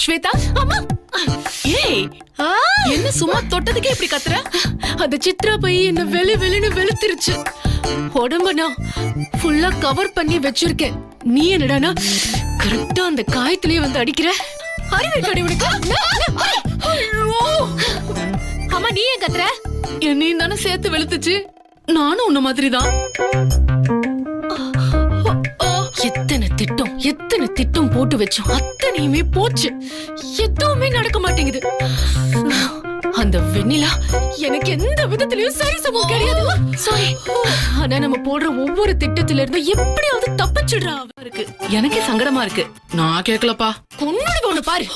ஸ்வேதா, அம்மா. ஏய், என்ன சும்மா தொட்டதுக்கே இப்படி கத்துற? அந்த சித்ரா பை என்ன வெளுன்னு வெளுத்துருச்சு. உடம்ப நான் ஃபுல்லா கவர் பண்ணி வச்சிருக்கேன். நீ என்னடானா கரெக்டா அந்த காயத்திலேயே வந்து அடிக்கிற. அறிவு இருக்கடி உனக்கு? அம்மா, நீ ஏன் கத்துற? என்னையும் தானே சேர்த்து வெளுத்துச்சு. நானும் உன்ன மாதிரிதான். எத்தனை திட்டம் போட்டு வச்சோம், அத்தனையுமே போச்சு. எதுவுமே நடக்க மாட்டேங்குது. அந்த வெண்ணிலா எனக்கு எந்த விதத்திலயும் சரிசமம் கிடையாது. சாரி. ஆனா நம்ம போடுற ஒவ்வொரு திட்டத்தில இருந்து எப்படியாவது தப்பிச்சிடுறா இருக்கு. எனக்கே சங்கடமா இருக்கு. நான் கேட்கலப்பா. உன்னோட ஒண்ணு பாரு.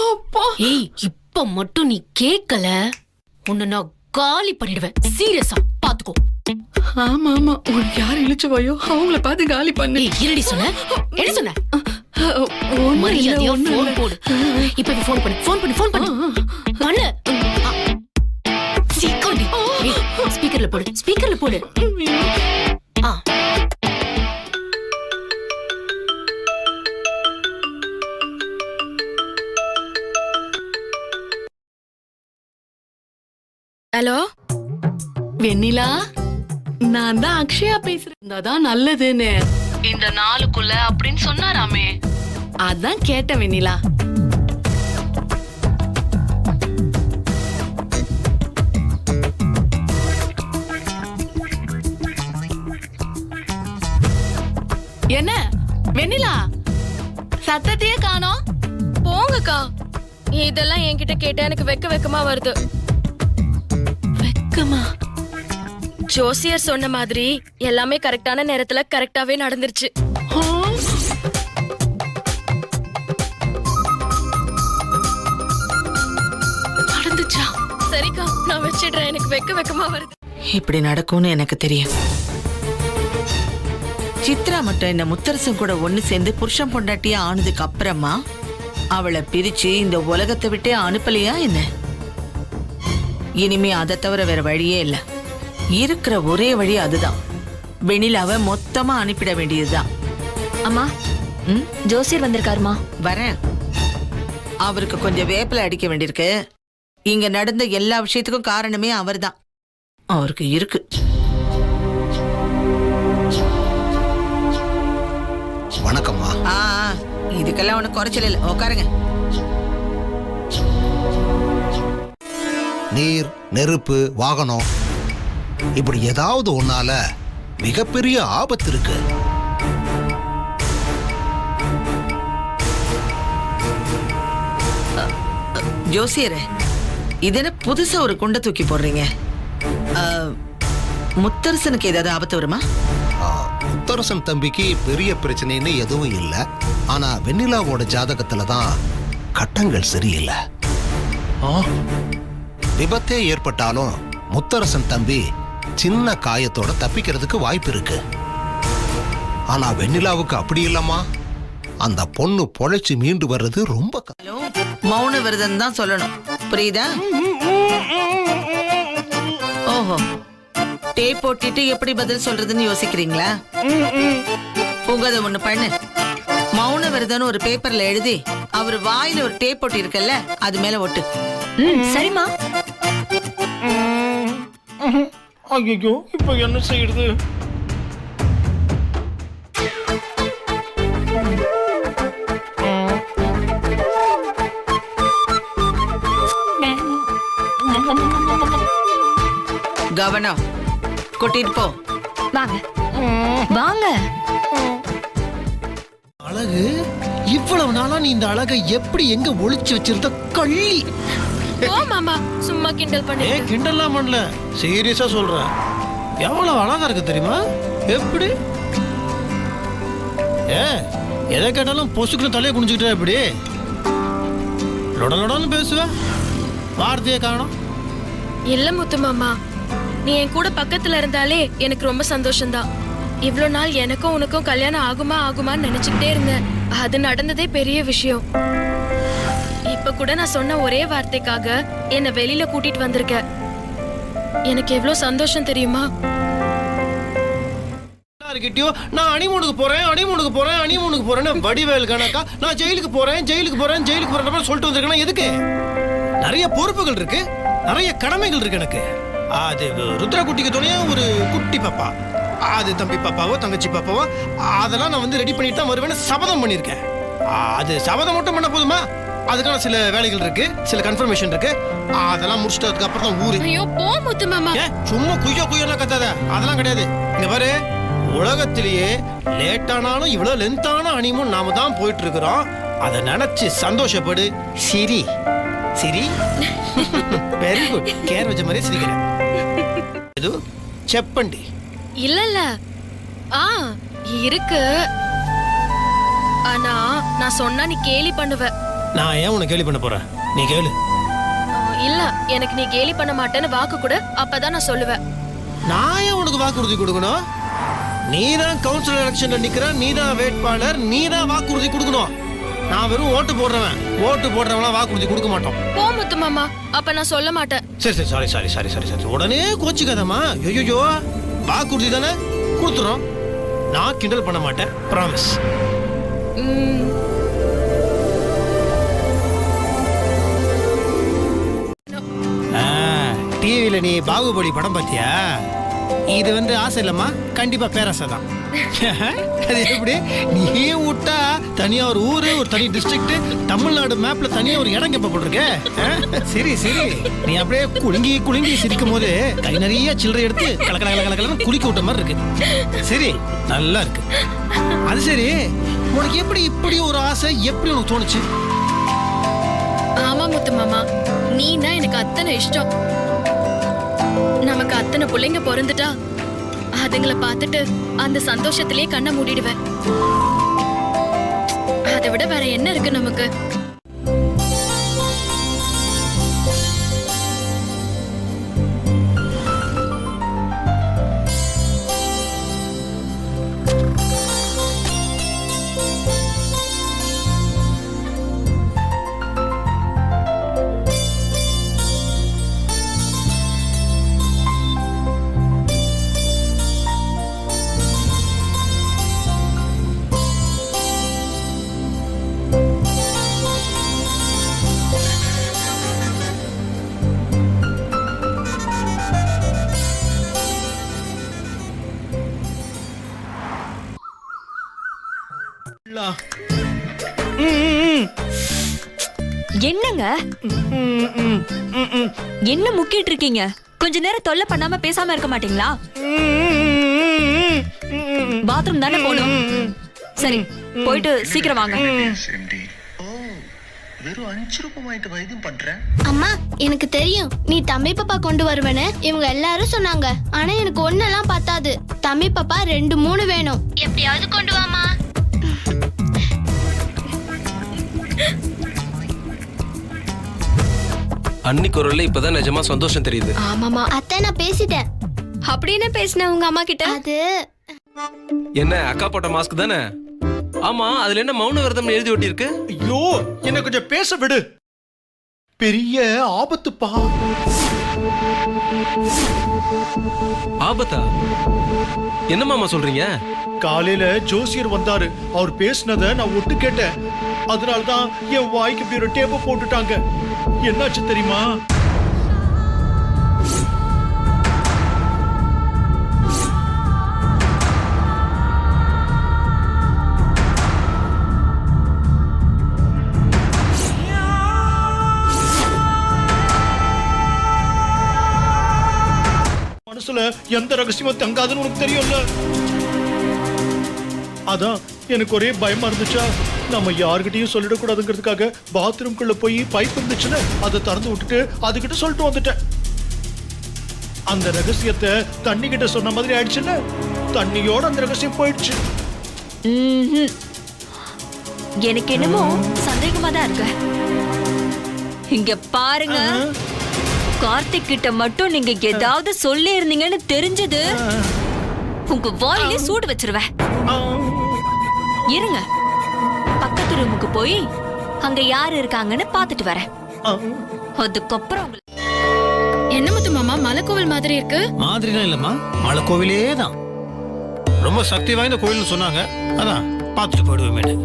ஏய், இப்ப மட்டும் நீ கேட்கல, உன்னை நான் காலி பண்ணிடுவேன். சீரியஸா பாத்துக்கோ. ஆமா ஆமா, உனக்கு யாரு இழுச்சவாயோ அவங்கள பார்த்து காலி பண்ணு. என்னடி சொன்ன? என்ன சொன்ன? மரியாதையா போன் போடு. இப்ப போன் பண்ணு. ஸ்பீக்கர்ல போடு. ஹலோ வெண்ணிலா, நான் தான் அக்ஷயா பேசுறேன். அதான் நல்லதுன்னு இந்த நாளுக்குள்ள அப்படின்னு சொன்னாராமே, அதான் கேட்டேன் வெண்ணிலா. என்ன வெண்ணிலா, சத்தத்தையே காணோம்? போங்கக்கா, இதெல்லாம் என்கிட்ட கேட்டா எனக்கு வெக்கமா வருது. வெக்கமா? ஜோசியர் சொன்ன மாதிரி எல்லாமே கரெக்டான நேரத்துல கரெக்டாவே நடந்துருச்சு. நடந்துச்சா? சரிக்கா, நான் வச்சிடுறேன். எனக்கு வெக்கமா வருது. இப்படி நடக்கும்னு எனக்கு தெரியும். சித்ரா மட்டும் இந்த முத்தரசன் கூட ஒண்ணு சேர்ந்து புருஷன் பொண்டாட்டியா ஆனதுக்கு அப்புறமா அவளை பிரிச்சு இந்த உலகத்தை விட்டே அனுப்பலையா என்ன? இனிமே அதை தவிர வேற வழியே இல்ல. இருக்கிற ஒரே வழி அதுதான். வெண்ணிலாவை மொத்தமா அனுப்பிட வேண்டியதுதான். அம்மா, ஜோசியர் வந்திருக்காருமா. வரேன். அவருக்கு கொஞ்சம் வேப்பிலை அடிக்க வேண்டியிருக்கு. இங்க நடந்த எல்லா விஷயத்துக்கும் காரணமே அவர்தான். அவருக்கு இருக்கு. வணக்கம்மா. இதுக்கெல்லாம் உனக்கு குறைச்சல் இல்லை. உட்காருங்க. நீர், நெருப்பு, வாகனம், இப்படி ஏதாவது ஒன்னால மிகப்பெரிய ஆபத்து இருக்கு. ஜோசியரே, இது என்ன புதுசா ஒரு குண்டை தூக்கி போடுறீங்க? முத்தரசனுக்கு ஏதாவது ஆபத்து வருமா? முத்தரசன் தம்பிக்கு பெரிய பிரச்சனைன்னு எதுவும் இல்லை. ஆனா வெண்ணிலாவோட ஜாதகத்துல தான் கட்டங்கள் சரியில்லை. விபத்தே ஏற்பட்டாலும் முத்தரசன் தம்பி சின்ன காயத்தோட தப்பிக்கிறதுக்கு வாய்ப்பு இருக்கு. ஆனா வெண்ணிலாவுக்கு அப்படி இல்லம்மா. அந்த பொண்ணு பொழைச்சு மீண்டு வர்றது ரொம்ப மௌன விரதம் தான் சொல்லணும். புரியுதா? ஓஹோ, டேப் போட்டிட்டு எப்படி பதில் சொல்றதுன்னு யோசிக்கிறீங்களா? உங்கத ஒண்ணு பண்ணு. மௌன விரதம்னு ஒரு பேப்பர்ல எழுதி அவர் வாயில ஒரு டேப் போட்டி இருக்குல்ல, அது மேல ஒட்டு. சரிம்மா. ஐயோ, இப்ப என்ன செய்யறது? கவனம், கூட்டிட்டு போ. வாங்க. அழகு, இவ்வளவு நாளா நீ இந்த அழகை எப்படி எங்க ஒளிச்சு வச்சிருந்த கள்ளி? ஓ மாமா, சும்மா கிண்டல் பண்ணு. கிண்டல்லாம் பண்ணல, சீரியஸா சொல்றேன். எவ்வளவு அழகா இருக்கு தெரியுமா? எப்படி எதை கேட்டாலும் பொசுக்குன்னு தலையை குனிஞ்சுக்கிட்டே எப்படி லொடலொடன்னு பேசுவ? வார்த்தையை காணோம். இல்ல முத்து மாமா, நீ என் கூட பக்கத்துல இருந்தாலே எனக்கு ரொம்ப சந்தோஷம்தான். இவ்வளவு நாள் எனக்கும் உனக்கும் கல்யாணம் ஆகுமான்னு நினைச்சுக்கிட்டே இருந்தேன். அது நடந்ததே பெரிய விஷயம். இப்ப கூட நான் சொன்ன ஒரே வார்த்தைக்காக என்ன வெளியில கூட்டிட்டு வந்திருக்க. எனக்கு எவ்வளவு சந்தோஷம் தெரியுமா? எல்லார்கிட்டயும் நான் அனிமூனுக்கு போறேன்னு வடிவேல் கணக்கா நான் ஜெயிலுக்கு போறேன் சொல்லிட்டு வந்திருக்கேன். எதுக்கு? நிறைய பொறுப்புகள் இருக்கு, நிறைய கடமைகள் இருக்கு எனக்கு. அது ருத்ரா குட்டிக்கு துணையா ஒரு குட்டி பாப்பா, அது தம்பி பாப்பாவோ தங்கச்சி பாப்பாவோ அதெல்லாம் நான் வந்து ரெடி பண்ணிட்டு தான் வருவேன்னு சபதம் பண்ணியிருக்கேன். அது சபதம் மட்டும் பண்ண போதுமா? அதுக்கான சில வேலைகள் இருக்கு, சில கன்ஃபர்மேஷன் இருக்கு. அதெல்லாம் முடிச்சிட்டு அதுக்கு அப்புறம் தான் ஊரு. ஐயோ போ முத்து மாமா. சும்மா குய்யெல்லாம் கத்தாத, அதெல்லாம் கிடையாது. இங்க பாரு, உலகத்திலேயே லேட்டானாலும் இவ்வளவு லென்த்தான அனிமும் நாம தான் போயிட்டு இருக்கிறோம். அதை நினைச்சு சந்தோஷப்படு. சிரி சிரி. Very good. கேர் வச்ச மாதிரி சிரிக்கிறேன். இது செப்பண்டி இல்ல இருக்கு. ஆனா நான் சொன்னா நீ கேலி பண்ணுவ. நான் ஏன் உன்னை கேலி பண்ண போறேன்? நீ கேளு. இல்ல, எனக்கு நீ கேலி பண்ண மாட்டேன்னு வாக்கு கொடு, அப்பதான் நான் சொல்லுவேன். நான் ஏன் உனக்கு வாக்குறுதி கொடுக்கணும்? நீதான் கவுன்சிலர் எலெக்ஷன்ல நிக்கிற, நீதான் வேட்பாளர், நீதான் வாக்குறுதி கொடுக்கணும். நான் வெறும் ஓட்டு போடுறவன் வாக்குறுதி கொடுக்க மாட்டோம். போ முத்து மாமா, அப்ப நான் சொல்ல மாட்டேன். சரி சாரி. உடனே கோச்சிக்காதம்மா. ஐயோ, வாக்குறுதி தானே கொடுத்துறோம். நான் கிண்டல் பண்ண மாட்டேன், ப்ராமிஸ். டிவியில நீ பாகுபலி படம் பார்த்தியா? இது வந்து ஆசை இல்லம்மா, கண்டிப்பா பேராசை தான். அது எப்படி? நீ விட்டா தனியா ஒரு ஊரு, ஒரு தனி டிஸ்ட்ரிக்ட், தமிழ்நாடு மேப்ல தனியா ஒரு இடம் கேப்ப போட்டிருக்க. சரி நீ அப்படியே குலுங்கி சிரிக்கும் போது கை நிறைய சில்லறை எடுத்து கலக்கல குளிக்க விட்ட மாதிரி இருக்கு. சரி, நல்லா இருக்கு. அது சரி, உனக்கு எப்படி இப்படி ஒரு ஆசை எப்படி உனக்கு தோணுச்சு? ஆமா முத்து மாமா, நீனா எனக்கு அத்தனை இஷ்டம். நமக்கு அத்தனை பிள்ளைங்க பிறந்துட்டா அதுங்களை பார்த்துட்டு அந்த சந்தோஷத்திலேயே கண்ணை மூடிடுவேன். அதை விட வேற என்ன இருக்கு நமக்கு? என்னங்க என்ன முக்கிட்டு இருக்கீங்க? கொஞ்ச நேரம் தொல்லை பண்ணாம பேசாம இருக்க மாட்டீங்களா? பாத்ரூம் தானே போகணும். சரி, போயிட்டு சீக்கிரம் வாங்க. அம்மா, எனக்கு தெரியும் நீ தம்பி பாப்பா கொண்டு வருவேன்னு இவங்க எல்லாரும் சொன்னாங்க. ஆனா எனக்கு ஒன்னெல்லாம் பத்தாது. தம்பி பாப்பா 2-3 வேணும். எப்படியாவது கொண்டு வாமா. அன்னி குரல்ல இப்பதான் நிஜமா சந்தோஷம் தெரியுது. ஆமாமா அத்தை, நான் பேசிட்டேன். அப்படின்னு பேசின உங்க அம்மா கிட்ட. அது என்ன அக்கா போட்ட மாஸ்க் தானே? ஆமா, அதுல என்ன மௌன விரதம் எழுதி ஒட்டி இருக்கு? ஐயோ, என்ன கொஞ்சம் பேச விடு. பெரிய ஆபத்துப்பா. ஆபத்தா? என்ன மாமா சொல்றீங்க? காலையில ஜோசியர் வந்தாரு. அவர் பேசினத நான் ஒட்டு கேட்டேன். அதனாலதான் என் வாய்க்கு இப்படி ஒரு டேப்ப போட்டுட்டாங்க. என்னாச்சு தெரியுமா? மனசுல எந்த ரகசியமும் தங்காதுன்னு உனக்கு தெரியும்ல. அதான் எனக்கு ஒரே பயமா இருந்துச்சா. நம்ம யாருக்கிட்டையும் சொல்லிடக்கூடாதுங்கிறதுக்காக பாத்ரூம்குள்ள போய் பைப் இருந்துச்சுன்னு அதை திறந்து விட்டுட்டு அதுகிட்ட சொல்லிட்டு வந்துட்டேன். அந்த ரகசியத்தை தண்ணி கிட்ட சொன்ன மாதிரி ஆயிடுச்சுன்னு தண்ணியோட அந்த ரகசியம் போயிடுச்சு. எனக்கு என்னமோ சந்தேகமா தான் இருக்கு. இங்க பாருங்க, கார்த்திக் கிட்ட மட்டும் நீங்க ஏதாவது சொல்லி இருந்தீங்கன்னு தெரிஞ்சது உங்க வாயிலே சூடு வச்சிருவேன். இருங்க, பக்கத்து ரூமுக்கு போய் அங்க யாரு இருக்காங்கன்னு பாத்துட்டு வரேன். அதுக்கப்புறம் என்ன முத்து மாமா, மலைக்கோவில் மாதிரி இருக்கு. மாதிரிலாம் இல்லம்மா, மலைக்கோவிலே தான். ரொம்ப சக்தி வாய்ந்த கோயில்னு சொன்னாங்க, அதான் பார்த்துட்டு போயிடுவேன்.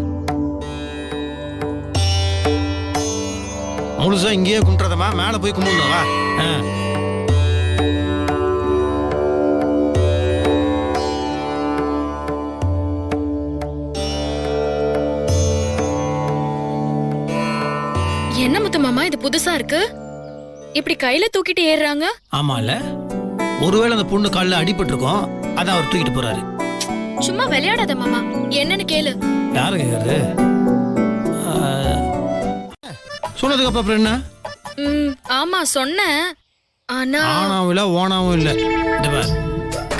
முழுசா இங்கேயே கும்பிட்றதமா, மேலே போய் கும்பிடணும் வா. என்ன முத்து மாமா இது புதுசா இருக்கு? இப்படி கையில தூக்கிட்டு ஏறுறாங்க? ஆமால, ஒருவேளை அந்த பொண்ணு காலில் அடிபட்டு இருக்கோம், அதான் அவர் தூக்கிட்டு போறாரு. சும்மா விளையாடாத மாமா, என்னன்னு கேளு. யாரு கேக்குறது? சொன்னதுக்கு அப்புறம் என்ன? ஆமா சொன்னேன், ஆனா ஆனாவும் இல்ல ஓனாவும் இல்ல.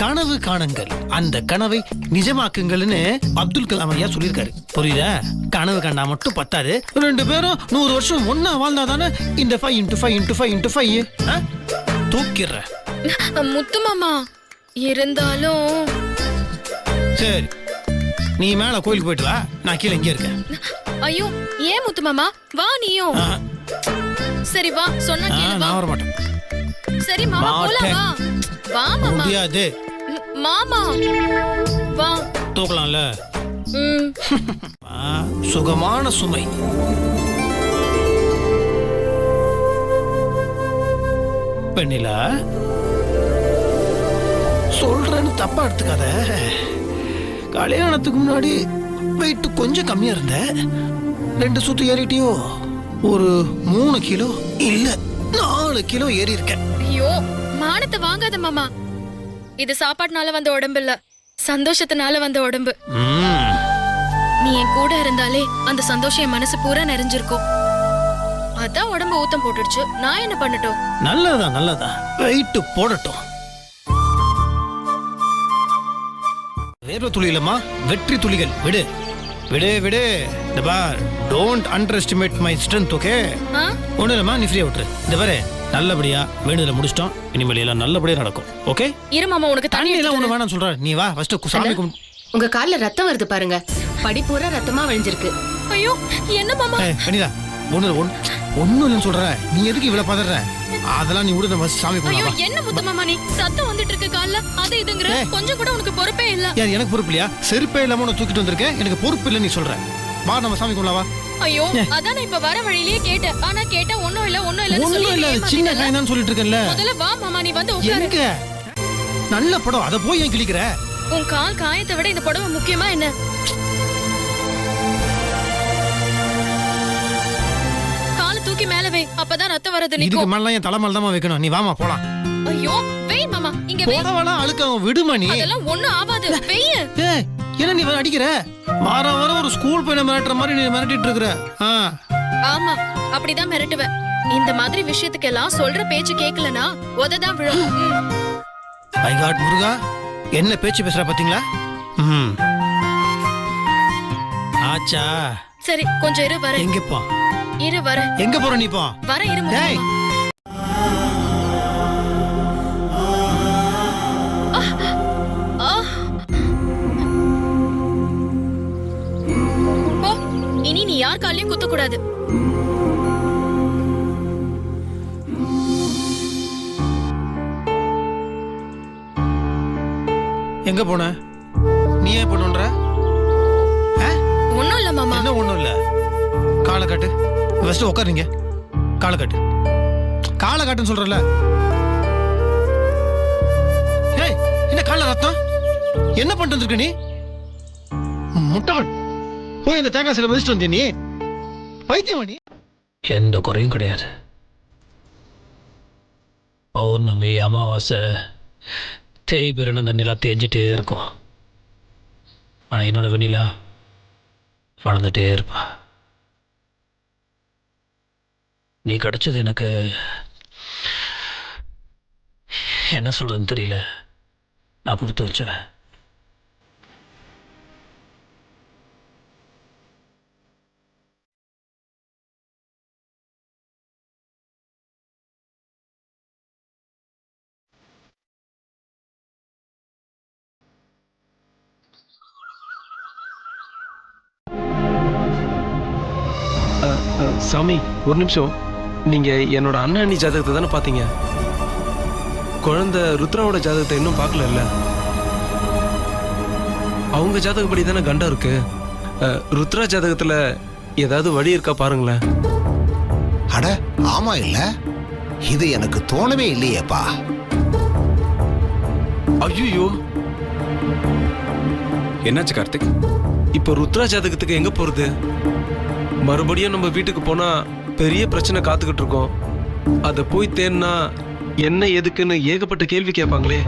கனவு காணுங்கள், அந்த கனவை நிஜமாக்குங்கள்னு அப்துல் கலாம் ஐயா சொல்லியிருக்காரு. புரியுதா? கனவு கண்டா மட்டும் பத்தாது, 2 பேரும் 100 வருஷம் ஒன்னா வாழ்ந்தா தானே இந்த 5x5 தூக்கிடுற. முத்து மாமா இருந்தாலும் சரி, நீ மேல கோயிலுக்கு போயிட்டு வா, நான் கீழே இங்கே இருக்கேன். ஐயோ ஏன் முத்து மாமா, வா நீயும். சரி வா, சொன்னா கேளு வா. நான் வர மாட்டேன். சரி மாமா போலாம் வா. வா மாமா. முடியாது மாமா வா. தூக்கலாம்ல. சுகமான சுமை. பெண்ணிலா, சொல்றேன்னு தப்பா எடுத்துக்காத. கல்யாணத்துக்கு முன்னாடி வெயிட் கொஞ்சம் கம்மியா இருந்த, 2 சுத்து ஏறிட்டியோ. ஒரு 3 கிலோ இல்ல 4 கிலோ ஏறி இருக்கேன். ஐயோ மானத்தை வாங்காத மாமா, இது சாப்பாட்டுனால வந்த உடம்பு இல்ல, சந்தோஷத்தினால வந்த உடம்பு. நீ என் கூட இருந்தாலே அந்த சந்தோஷம் என் மனசு பூரா நிறைஞ்சிருக்கும். அதான் உடம்பு ஊத்தம் போட்டுடுச்சு, நான் என்ன பண்ணட்டும்? நல்லதான் நல்லதான், வெயிட் போடட்டும். வேர்வை துளியிலமா வெற்றி துளிகள். விடு விடு விடு. இந்த பார், don't underestimate my strength. Okay? ஒண்ணு இல்லம்மா, நீ ஃப்ரீயா விட்டுரு. இந்த பாரு, நல்லபடியா வேணுதல முடிச்சிட்டோம், இனிமேல் எல்லாம் நல்லபடியா நடக்கும். ஓகே? இரு மாமா, உனக்கு தண்ணி எல்லாம் ஒண்ணு வேணாம் சொல்ற. நீ வா ஃபர்ஸ்ட் சாமி கும்பிடு. உங்க கால்ல ரத்தம் வருது பாருங்க, படிப்பூரா ரத்தமா வழிஞ்சிருக்கு. ஐயோ என்ன மாமா? கனிதா, ஒண்ணு இல்லைன்னு சொல்ற, நீ எதுக்கு இவ்வளவு பதற? அதெல்லாம் நீ விடு, நம்ம சாமி ஐயோ கும்பிடலாம். என்ன முத்து மாமா, நீ ரத்தம் வந்துட்டு இருக்கு கால்ல, அது இதுங்கற கொஞ்சம் கூட உனக்கு பொறுப்பே இல்ல. யார் எனக்கு பொறுப்பு இல்லையா? செருப்பே இல்லாம உன்னை தூக்கிட்டு வந்திருக்கேன், எனக்கு பொறுப்பு இல்லை நீ சொல்ற. வா நம்ம சாமி கும்பிடலாம் வா. ஐயோ அதான் நான் இப்ப வர வழியிலேயே கேட்டேன், ஆனா கேட்டா ஒண்ணும் இல்ல ஒண்ணும் இல்ல, சின்ன காய் தான் சொல்லிட்டு இருக்கேன்ல. முதல்ல வா மாமா, நீ வந்து உட்காரு. எங்க நல்ல படம், அத போய் ஏன் கிழிக்கிற? உன் கால் காயத்தை விட இந்த புடவை முக்கியமா என்ன? கால தூக்கி மேல வை, அப்பதான் ரத்தம் வரது இதுக்கு நிக்கும். மேல என் தலை மேல தான் வைக்கணும். நீ வாமா போலாம். ஐயோ வெய் மாமா, இங்க வெய். போடவலாம் அழுக்க விடுமா நீ. அதெல்லாம் ஒண்ணும் ஆகாது, வெய். ஏய் என்ன நீ அடிக்கிற? வார ஒரு ஸ்கூல் பையனை மிரட்டுற மாதிரி நீ மிரட்டிட்டு இருக்கற. ஆமா அப்படிதான் மிரட்டுவேன். இந்த மாதிரி விஷயத்துக்கெல்லாம் சொல்ற பேச்சு கேட்கலனா உததான் விழும். மை காட் முருகா, என்ன பேச்சு பேசுற பாத்தீங்களா? ஆச்சா சரி கொஞ்சம் இரு வரேன். எங்க போ? இரு வரேன். எங்க போற நீ போ? வர இரு மாமா. போ, இனி நீ யார் காலையும் குத்த கூடாது. எங்க போன? நீ ஏன் பண்ணுன்ற? ஒண்ணும் இல்ல மாமா. என்ன ஒண்ணும் இல்ல? காலை காட்டு. ஃபர்ஸ்ட் உட்காருங்க. காலை காட்டு. காலை காட்டுன்னு சொல்றல. ஏய் என்ன கால்ல ரத்தம்? என்ன பண்ணிட்டு வந்திருக்க நீ? முட்டாள். போய் இந்த தேங்காய் சிலை மிதிச்சிட்டு வந்தீ நீ? பைத்தியமா நீ? எந்த குறையும் கிடையாது. பௌர்ணமி அமாவாசை தேய்பிரன்னு அந்த நிலா தேஞ்சிட்டே இருக்கும். ஆனால் என்னோட வெண்ணிலா வளர்ந்துட்டே இருப்பா. நீ கிடைச்சது எனக்கு என்ன சொல்றதுன்னு தெரியல. நான் கொடுத்து வச்சேன். சாமி ஒரு நிமிஷம், நீங்க என்னோட அண்ணா அண்ணி ஜாதகத்தை தானே பாத்தீங்க? குழந்தை ருத்ராவோட ஜாதகத்தை இன்னும் பார்க்கல. அவங்க ஜாதகப்படி தானே கண்டம் இருக்கு. ருத்ரா ஜாதகத்துல ஏதாவது வழி இருக்கா பாருங்களேன். அட ஆமா இல்ல, இது எனக்கு தோணவே இல்லையேப்பா. ஐயோ, என்னாச்சு கார்த்திக்? இப்போ ருத்ரா ஜாதகத்துக்கு எங்க போறது? மறுபடியும் நம்ம வீட்டுக்கு போனா பெரிய பிரச்சனை காத்துக்கிட்டு இருக்கோம். அதை போய் தேன்னா என்ன எதுக்குன்னு ஏகப்பட்ட கேள்வி கேட்பாங்களே.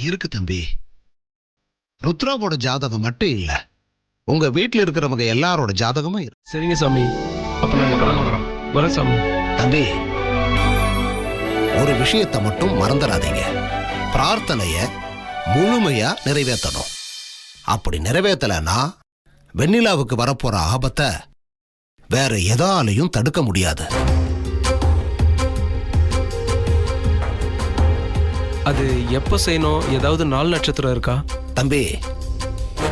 இருக்கு தம்பி. ருத்ராவோட ஜாதகம் மட்டும் இல்ல, உங்க வீட்டுல இருக்கிறவங்க எல்லாரோட ஜாதகமும் இருக்கு. சரிங்க சாமி, அப்ப நாங்க கிளம்புறோம். வர சாமி. தம்பி, ஒரு விஷயத்தை மட்டும் மறந்துடாதீங்க. பிரார்த்தனைய முழுமையா நிறைவேற்றணும். அப்படி நிறைவேற்றலன்னா வெண்ணிலாவுக்கு வரப்போற ஆபத்தை வேற எதாலையும் தடுக்க முடியாது. அது எப்ப செய்யணும்? ஏதாவது நாள் நட்சத்திரம் இருக்கா? தம்பி,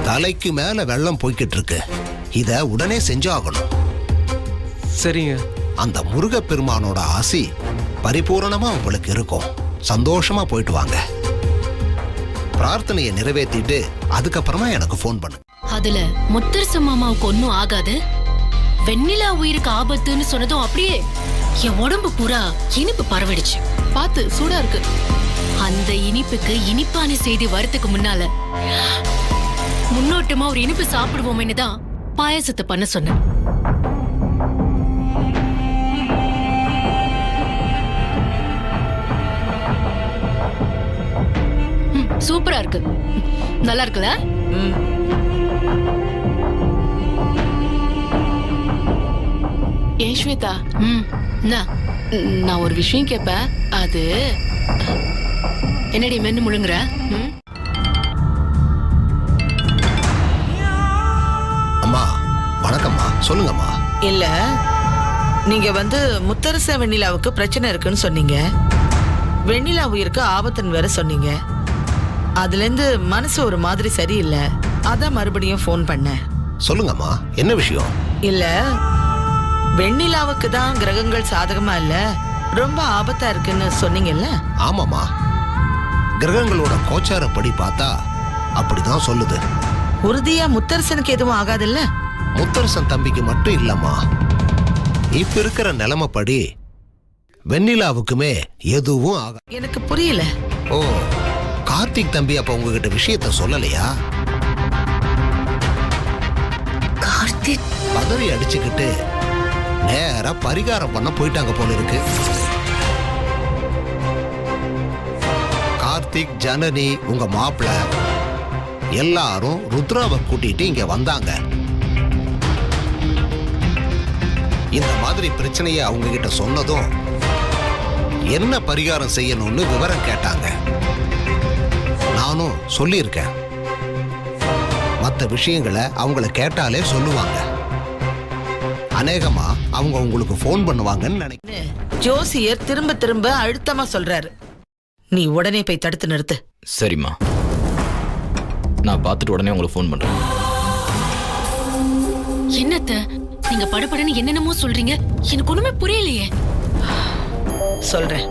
தலைக்கு மேல வெள்ளம் போய்கிட்டு இருக்கு. இத உடனே செஞ்சாகணும். சரிங்க. அந்த முருகப்பெருமானோட ஆசி பரிபூரணமா உங்களுக்கு இருக்கும். சந்தோஷமா போயிட்டு வாங்க. பிரார்த்தனையை நிறைவேற்றிட்டு அதுக்கப்புறமா எனக்கு ஃபோன் பண்ணு. அதுல முத்தரசு மாமாவுக்கு ஒன்னும் ஆகாது, வெண்ணிலா உயிருக்கு ஆபத்துன்னு சொன்னதும் அப்படியே என் உடம்பு பூரா இனிப்பு பரவிடுச்சு. பாத்து, சூடா இருக்கு. அந்த இனிப்புக்கு இனிப்பான செய்தி வரத்துக்கு முன்னால முன்னோட்டமா ஒரு இனிப்பு சாப்பிடுவோம்னு தான் பாயாசத்தை பண்ண சொன்னேன். சூப்பரா இருக்கு. நல்லா இருக்குல்ல? ஏன் ஸ்வேதா, நான் ஒரு விஷயம் கேட்பேன். அது என்னடி மென்னு முழுங்குற? அம்மா வணக்கம்மா, சொல்லுங்கம்மா. இல்ல, நீங்க முத்தரச வெண்ணிலாவுக்கு பிரச்சனை இருக்குன்னு சொன்னீங்க. வெண்ணிலா உயிருக்கு ஆபத்துன்னு வேற சொன்னீங்க. அதுல இருந்து மனசு ஒரு மாதிரி சரியில்லை. அதான் மறுபடியும் ஃபோன் பண்ணேன். சொல்லுங்கம்மா, என்ன விஷயம்? இல்ல, வெண்ணிலாவுக்கு தான் கிரகங்கள் சாதகமா இல்ல, ரொம்ப ஆபத்தா இருக்குன்னு சொன்னீங்கல்ல? ஆமாமா, கிரகங்களோட கோச்சாரப்படி பார்த்தா அப்படிதான் சொல்லுது. உறுதியா முத்தரசனுக்கு எதுவும் ஆகாதுல்ல? முத்தரசன் தம்பிக்கு மட்டும் இல்லம்மா, இப்ப இருக்கிற நிலைமைப்படி வெண்ணிலாவுக்குமே எதுவும் ஆக. எனக்கு புரியல. ஓ, கார்த்திக் தம்பி அப்ப உங்ககிட்ட விஷயத்த சொல்லலையா? கார்த்திக் பதறி அடிச்சுக்கிட்டு நேரா பரிகாரம் பண்ண போயிட்டாங்க போல இருக்கு. கார்த்திக், ஜனனி, உங்க மாப்பிள்ள எல்லாரும் ருத்ராவை கூட்டிட்டு இங்க வந்தாங்க. இந்த மாதிரி பிரச்சனையை அவங்க கிட்ட சொன்னதும் என்ன பரிகாரம் செய்யணும்னு விவரம் கேட்டாங்க. நானும் சொல்லியிருக்கேன். மற்ற விஷயங்களை அவங்கள கேட்டாலே சொல்லுவாங்க. அநேகமா அவங்க உங்களுக்கு ஃபோன் பண்ணுவாங்கன்னு நினைக்கிறேன். ஜோசியர் திரும்ப திரும்ப அழுத்தமா சொல்றாரு. நீ உடனே போய் தடுத்து நிறுத்து. சரிம்மா, நான் பார்த்துட்டு உடனே உங்களுக்கு ஃபோன் பண்றேன். என்னத்த நீங்க படபடன்னு என்னென்னமோ சொல்றீங்க, எனக்கு ஒண்ணுமே புரியலையே. சொல்றேன்,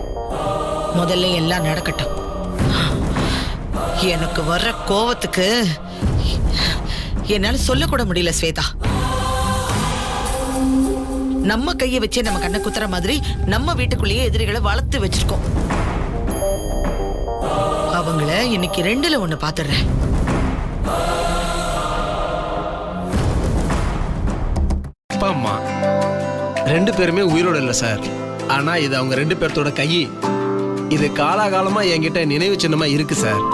முதல்ல எல்லாம் நடக்கட்டும். எனக்கு வர்ற கோவத்துக்கு என்னால சொல்லக்கூட முடியல ஸ்வேதா. நம்ம கையை வச்சே நம்ம கண்ணை குத்துற மாதிரி நம்ம வீட்டுக்குள்ளேயே எதிரிகளை வளர்த்து வச்சிருக்கோம். அவங்கள இன்னைக்கு 2ல 1 பாத்துறேன். அப்பா அம்மா 2 பேருமே உயிரோட இல்லை சார். ஆனா இது அவங்க 2 பேர்த்தோட கை. இது காலாகாலமா என்கிட்ட நினைவு சின்னமா இருக்கு சார்.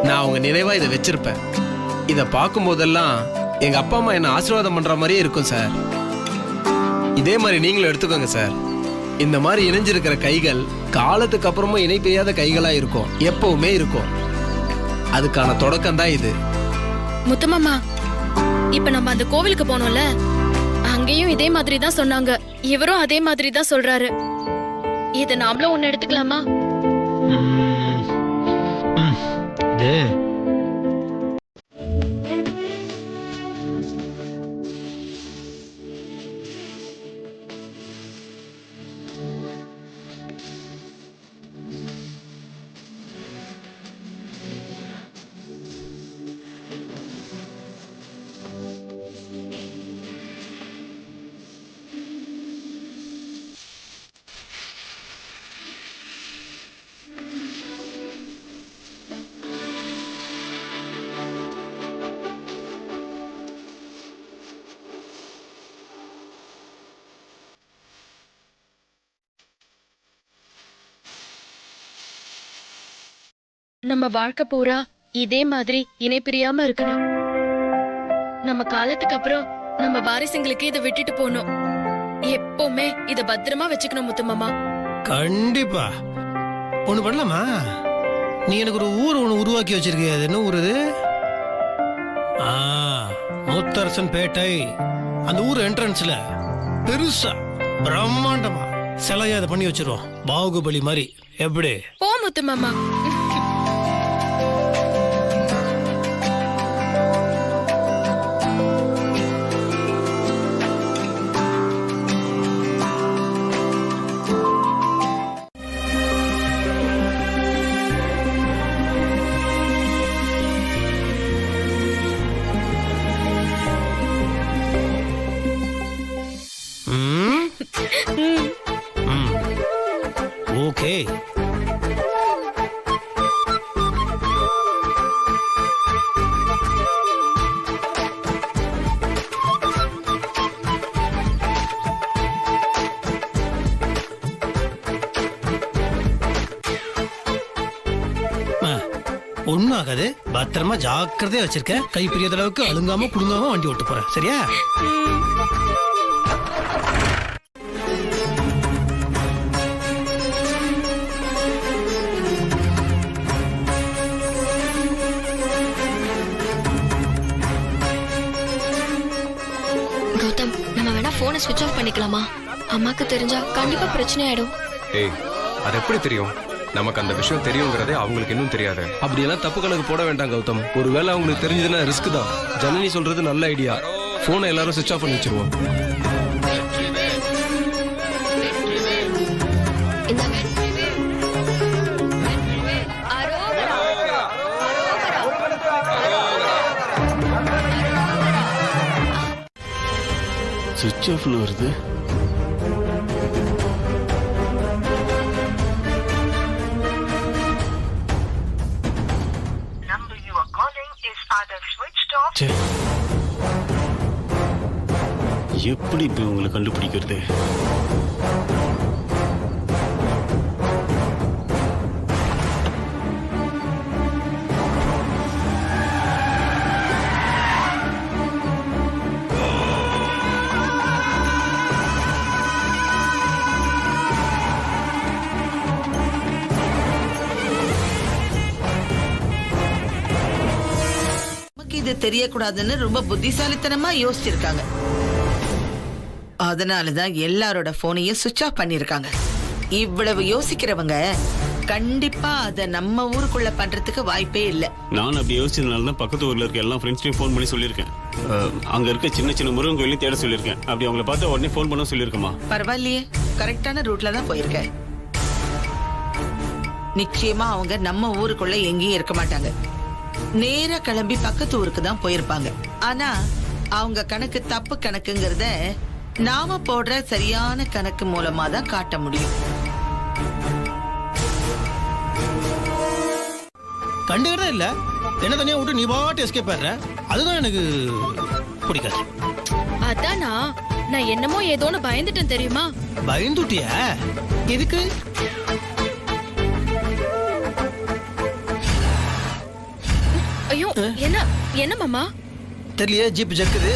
நான் அவங்க நினைவா இதை வச்சிருப்பேன். இதை பார்க்கும் போதெல்லாம் எங்க அப்பா அம்மா என்ன ஆசீர்வாதம் பண்ற மாதிரியே இருக்கும் சார். இதே மாதிரி நீங்களும் எடுத்துக்கோங்க சார். இந்த மாதிரி இணைஞ்சிருக்கிற கைகள் காலத்துக்கு அப்புறமும் இணை பெய்யாத கைகளா இருக்கும், எப்பவுமே இருக்கும். அதுக்கான தொடக்கம் தான் இது. முத்துமாமா, இப்ப நம்ம அந்த கோவிலுக்கு போனோம்ல, அங்கேயும் இதே மாதிரி தான் சொன்னாங்க. இவரும் அதே மாதிரி தான் சொல்றாரு. இத நாமளும் ஒண்ணு எடுத்துக்கலாமா? இது நம்ம வாழ்க்கை பூரா இதே மாதிரி இணை பிரியாம இருக்கணும். நம்ம காலத்துக்கு அப்புறம் நம்ம வாரிசுங்களுக்கு இதை விட்டுட்டு போகணும். எப்பவுமே இத பத்திரமா வச்சுக்கணும் முத்துமாமா. கண்டிப்பா. ஒண்ணு பண்ணலாமா? நீ எனக்கு ஒரு ஊர் ஒண்ணு உருவாக்கி வச்சிருக்கிய. அது என்ன ஊர் இது? முத்தரசன் பேட்டை. அந்த ஊர் என்ட்ரன்ஸ்ல பெருசா பிரம்மாண்டமா சிலையா அதை பண்ணி வச்சிருவோம், பாகுபலி மாதிரி. எப்படி? போ முத்துமாமா. ஓகே. ஒன்னும் ஆகாது. பத்திரமா ஜாக்கிரதையா வச்சிருக்க. கை பிரியாத அளவுக்கு அழுங்காம குடுங்காம வண்டி ஓட்டு போறேன், சரியா? கௌதம், நம்ம வேணா போனை ஸ்விட்ச் ஆஃப் பண்ணிக்கலாமா? அம்மாக்கு தெரிஞ்சா கண்டிப்பா பிரச்சனை ஆயிடும். ஏய், அது எப்படி தெரியும்? நமக்கு அந்த விஷயம் தெரியுங்கிறதே அவங்களுக்கு இன்னும் தெரியாது. அப்படியெல்லாம் தப்பு கணக்கு போட வேண்டாம் கௌதம். ஒருவேளை அவங்களுக்கு தெரிஞ்சதுன்னா ரிஸ்க் தான். ஜனனி சொல்றது நல்ல ஐடியா. போனை எல்லாரும் சுவிட்ச் ஆஃப் பண்ணி வச்சிருவோம். சுவிட்ச் ஆஃப்னு வருது. எப்படி இப்ப உங்களை கண்டுபிடிக்கிறது? இது தெரியக்கூடாதுன்னு ரொம்ப புத்திசாலித்தனமா யோசிச்சிருக்காங்க. அதனாலதான் எல்லாரோட போனையும் சுவிட்ச் ஆஃப் பண்ணிருக்காங்க. இவ்வளவு யோசிக்கிறவங்க கண்டிப்பா அத நம்ம ஊருக்குள்ள பண்றதுக்கு வாய்ப்பே இல்ல. நான் அப்படி யோசிச்சதுனாலதான் பக்கத்து ஊர்ல இருக்க எல்லா ஃப்ரெண்ட்ஸ்டையும் ஃபோன் பண்ணி சொல்லியிருக்கேன். அங்க இருக்க சின்ன சின்ன முருகன் கோயிலையும் தேட சொல்லியிருக்கேன். அப்படி அவங்கள பார்த்து உடனே ஃபோன் பண்ண சொல்லியிருக்கமா? பரவாயில்லையே, கரெக்டான ரூட்ல தான் போயிருக்க. நிச்சயமா அவங்க நம்ம ஊருக்குள்ள எங்கேயும் இருக்க மாட்டாங்க. நேரா கிளம்பி பக்கத்து ஊருக்கு தான் போயிருப்பாங்க. ஆனா அவங்க கணக்கு தப்பு கணக்குங்கிறத நாம போடுற சரியான கணக்கு மூலமா தான் காட்ட முடியும். கண்டுக்கிறதே இல்ல. என்ன தனியா விட்டு நீ பாட்டு எஸ்கேப் ஆடுற. அதுதான் எனக்கு பிடிக்காது. அதானா, நான் என்னமோ ஏதோன்னு பயந்துட்டேன் தெரியுமா? பயந்துட்டியா? எதுக்கு? ஐயோ, என்ன என்ன மாமா? தெரியலையே, ஜீப் ஜக்குது.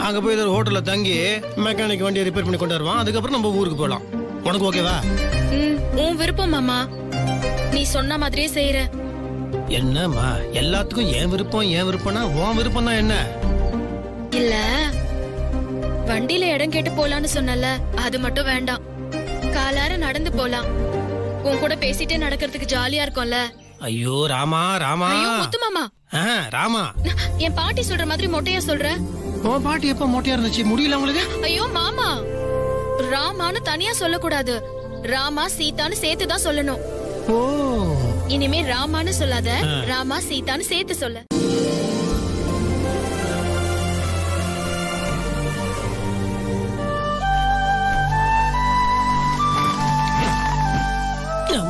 அங்க போய் ஒரு ஹோட்டல்ல தங்கி மெக்கானிக் வண்டியை ரிப்பேர் பண்ணி கொண்டு வருவான். அதுக்கப்புறம் நம்ம ஊருக்கு போகலாம். உனக்கு ஓகேவா? உன் விருப்பம் மாமா. நீ சொன்ன மாதிரியே செய்யற. என்னம்மா எல்லாத்துக்கும் என் விருப்பம்னா உன் விருப்பம் தான் என்ன? இல்ல வண்டியில இடம் கேட்டு போலான்னு சொன்னல, அது மட்டும் வேண்டாம். காலார நடந்து போலாம். உன் கூட பேசிட்டே நடக்கிறதுக்கு ஜாலியா இருக்கும்ல. ஐயோ ராமா ராமா. ஐயோ முத்து மாமா. ராமா, என் பாட்டி சொல்ற மாதிரி மொட்டையா சொல்ற. உன் பாட்டி எப்ப மொட்டையா இருந்துச்சு? முடியல உங்களுக்கு? ஐயோ மாமா, ராமான்னு தனியா சொல்லக்கூடாது. ராமா சீதான்னு சேர்த்து தான் சொல்லணும். ஓ, இனிமே ராமான்னு சொல்லாத, ராமா சீதான்னு சேர்த்து சொல்ல.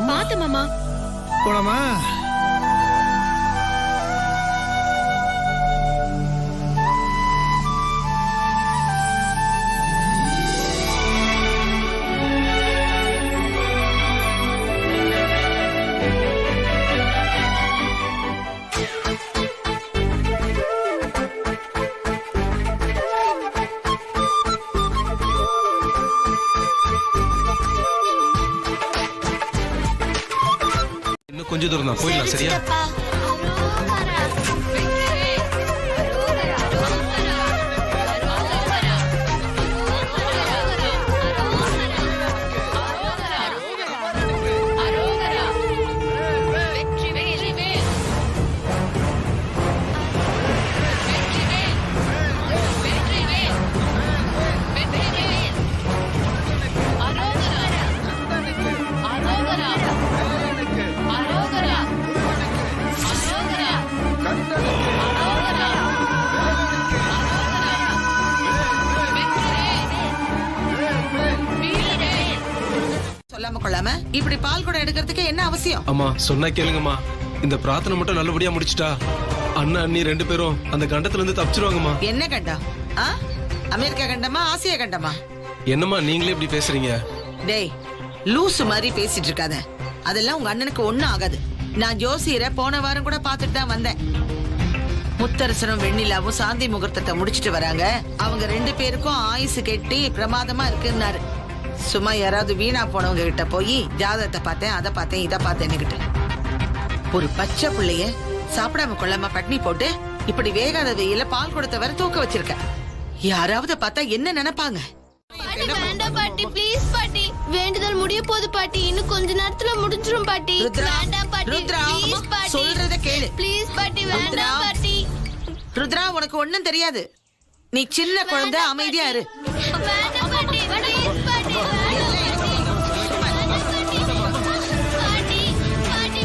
பாத்து மாமா. போலாமா? இன்னும் கொஞ்சம் தூரம் தான் போயிடலாம். சரியா? சொல்லாம கொள்ளாம இப்படி பால் கூட எடுக்கிறதுக்கு என்ன அவசியம்? அம்மா சொன்னா கேளுங்கம்மா. இந்த பிரார்த்தனை மட்டும் நல்லபடியா முடிச்சிட்டா அண்ணா அண்ணி 2 பேரும் அந்த கண்டத்துல இருந்து தப்பிச்சிருவாங்கம்மா. என்ன கண்டம்? அமெரிக்கா கண்டமா, ஆசியா கண்டமா? என்னம்மா நீங்களே இப்படி பேசுறீங்க? டேய், லூசு மாதிரி பேசிட்டு இருக்காத. அதெல்லாம் உங்க அண்ணனுக்கு ஒண்ணும் ஆகாது. நான் ஜோசியரை போன வாரம் கூட பாத்துட்டு தான் வந்தேன். முத்தரசனும் வெண்ணிலாவும் சாந்தி முகூர்த்தத்தை முடிச்சிட்டு வராங்க. அவங்க 2 பேருக்கும் ஆயுசு கெட்டி பிரமாதமா இருக்குன்னாரு. சும்மா யாராவது வீணா போனவங்க கிட்ட போய் ஜாதகத்தை பார்த்தேன், அதை பார்த்தேன், இதை பார்த்தேன்னுகிட்டு ஒரு பச்சை பிள்ளைய சாப்பிடாம கொள்ளாம பட்னி போட்டு இப்படி வேகாத வெயில பால் கொடுத்த வர தூக்க வச்சிருக்க. யாராவது பார்த்தா என்ன நினைப்பாங்க? வேண்டாம் பாட்டி, ப்ளீஸ் பாட்டி. வேண்டுதல் முடிய போகுது பாட்டி. இன்னும் கொஞ்ச நேரத்துல முடிஞ்சிரும் பாட்டி. வேண்டாம் பாட்டி, ப்ளீஸ் பாட்டி. சொல்றத கேளு. ப்ளீஸ் பாட்டி, வேண்டாம் பாட்டி. ருத்ரா, உனக்கு ஒண்ணும் தெரியாது. நீ சின்ன குழந்தை, அமைதியா இரு. வேண்டாம் பாட்டி, ப்ளீஸ் பாட்டி. பாட்டி, பாட்டி.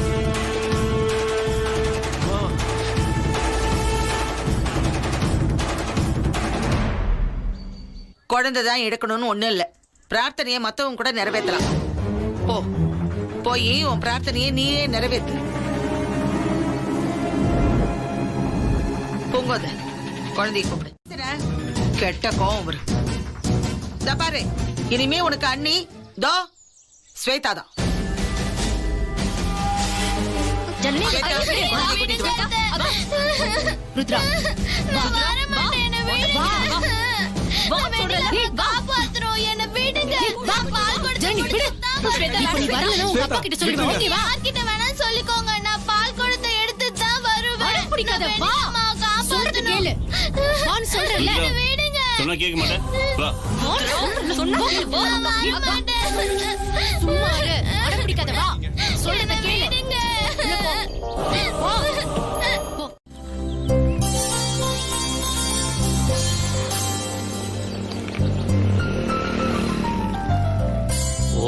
குழந்தை தான் எடுக்கணும்னு ஒண்ணும் இல்ல. பிரார்த்தனையை மத்தவங்க கூட நிறைவேற்றலாம். போ, போய் உன் பிரார்த்தனையை நீயே நிறைவேற்று. பொங்கோத குழந்தைய கூப்பிடு. கெட்ட கோவம் வரும். இதோ பாரு, இனிமே உனக்கு அண்ணி தோ ஸ்வேதா தான். ருத்ரா நான் வர மாட்டேன், என்னை விடுங்க. காப்பாத்துறோம், என்னை விடுங்க. பால் கொடுத்து யார்கிட்ட வேணா சொல்லிக்கோங்க. நான் பால் கொடுத்த எடுத்து தான் வருவேன். கேளு. என்னை விடுங்க. சொன்னா கேட்க மாட்டேன். வா. நான் வர மாட்டேன். சும்மா இரு. அடம் பிடிக்காத, வா. சொல்றத கேளு. விடுங்க. வா.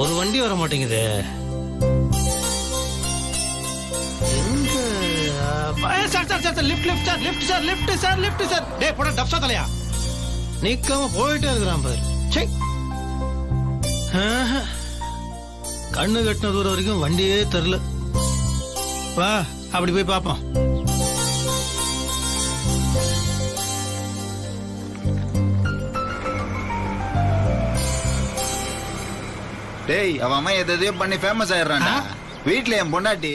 ஒரு வண்டி வர மாட்டேங்குது. நிக்காம போயிட்டே இருக்கிறான் பாரு. கண்ணு கட்டின தூரம் வரைக்கும் வண்டியே தெரியல. வா, அப்படி போய் பாப்போம். டேய், அவன் அம்மா எதையோ பண்ணி ஃபேமஸ் ஆயிடுறான்டா. வீட்டுல என் பொண்டாட்டி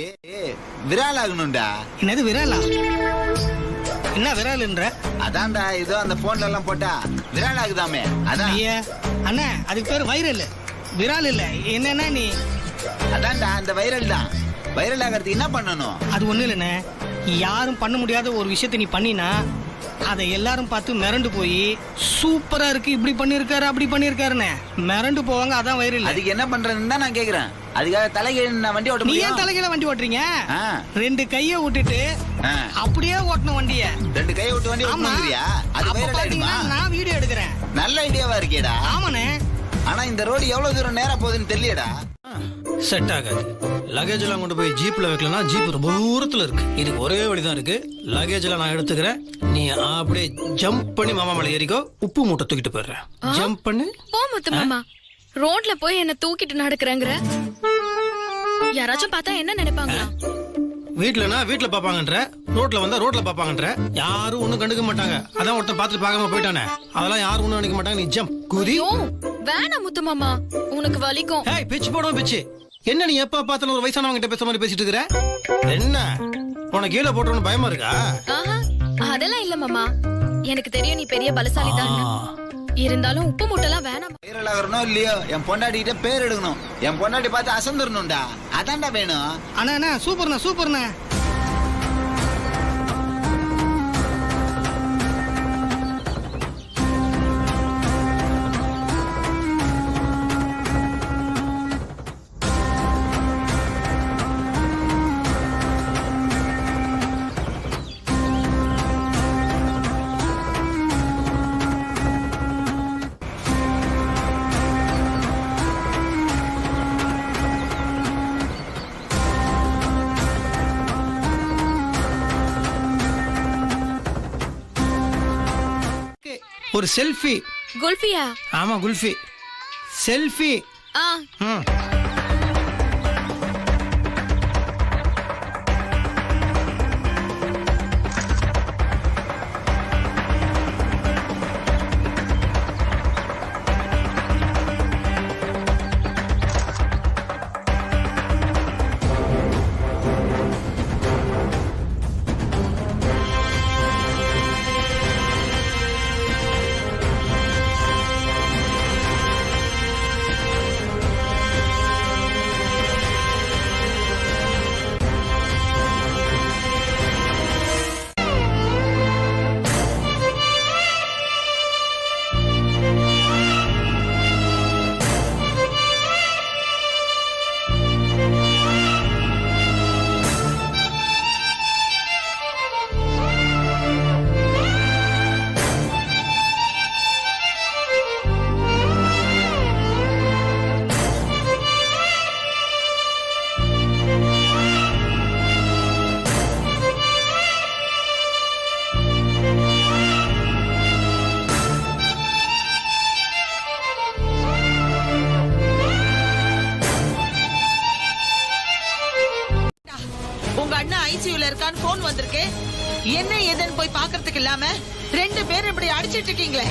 விரால் ஆகணும்டா. என்னது விராலா? என்ன விரால்ன்ற? அதான்டா இதோ அந்த போன்ல எல்லாம் போட்டா விரால் ஆகுதாமே அதான். ஐயா அண்ணா அதுக்கு பேர் வைரல், விரால் இல்ல. என்னன்னா நீ அதான்டா அந்த வைரல் தான். வைரல் ஆகிறதுக்கு என்ன பண்ணணும்? அது ஒண்ணு இல்லைண்ணே, யாரும் பண்ண முடியாத ஒரு விஷயத்தை நீ பண்ணினா அதை எல்லாரும் பார்த்து மிரண்டு போய் சூப்பரா இருக்கு, இப்படி பண்ணிருக்காரு அப்படி பண்ணிருக்காருன்னு மிரண்டு போவாங்க. அதான் வைரல். அதுக்கு என்ன பண்றதுன்னு தான் நான் கேக்குறேன். அதுக்காக தலைகீழ நான் வண்டி ஓட்ட நீ ஏன் முடியும்? தலைகீழ வண்டி ஓட்டுறீங்க? ஆ. 2 கைய விட்டுட்டு ஆ. அப்படியே ஓட்டணும் வண்டிய. 2 கையை விட்டு வண்டி ஆமா. ஓட்டுறியா? அது அப்ப வைரல் ஆயிடுமா? பாத்தீங்கன்னா நான் வீடியோ எடுக்கிறேன். நல்ல ஐடியாவா இருக்கேடா. ஆமாண்ணே. ஆனா இந்த ரோடு எவ்வளவு தூரம் நேரா போகுதுன்னு தெரியலடா. செட் ஆகாது. லக்கேஜ் எல்லாம் கொண்டு போய் ஜீப்ல வைக்கலன்னா ஜீப் ரொம்ப தூரத்துல இருக்கு. இதுக்கு ஒரே வழிதான் இருக்கு. லக்கேஜ் எல்லாம் நான் எடுத்துக்கிறேன், நீ அப்படியே ஜம்ப் பண்ணி மாமா மேல ஏறிக்கோ. உப்பு மூட்டை தூக்கிட்டு போயிடுறேன். ஜம்ப் பண்ணு. போ முத்து மாமா, ரோட்ல போய் என்ன தூக்கிட்டு நடக்கிறேங்கிற. யாராச்சும் பார்த்தா என்ன நினைப்பாங்க? வீட்டுலனா வீட்டுல பாப்பாங்கன்ற, ரோட்ல வந்தா ரோட்ல பாப்பாங்கன்ற. யாரும் ஒண்ணும் கண்டுக்க மாட்டாங்க. அதான் ஒருத்தன் பார்த்துட்டு பார்க்காம போயிட்டானே, அதெல்லாம் யாரும் ஒண்ணும் நினைக்க மாட்டாங்க. நீ ஜம்ப் குதி. ஐயோ வேணாம் முத்து மாமா, உனக்கு வலிக்கும். ஏய் பிச்சு போடும் பிச்சு. என்ன நீ எப்ப பார்த்தாலும் ஒரு வயசானவங்க கிட்ட பேச மாதிரி பேசிட்டு இருக்கிற? என்ன உனக்கு கீழே போட்டோன்னு பயமா இருக்கா? ஆஹா அதெல்லாம் இல்ல மாமா, எனக்கு தெரியும் நீ பெரிய பலசாலி தான். இருந்தாலும் உப்பு மூட்டைலாம் வேணாம். வைரல் ஆகணும் இல்லையோ, என் பொண்டாட்டி கிட்ட பேர் எடுக்கணும். என் பொண்டாட்டி பார்த்து அசந்துடணும்டா. அதான்டா வேணும். அண்ணா சூப்பர்ண்ணா சூப்பர்ண்ணா. ஒரு செல்ஃபி. குல்ஃபியா? ஆமா குல்ஃபி. செல்ஃபி. ஆ உங்க அண்ணன் ஐசியூல இருக்கான்னு போன் வந்திருக்கு. என்ன ஏதுன்னு போய் பாக்குறதுக்கு இல்லாம 2 பேரும் இப்படி அடிச்சிட்டு இருக்கீங்களே.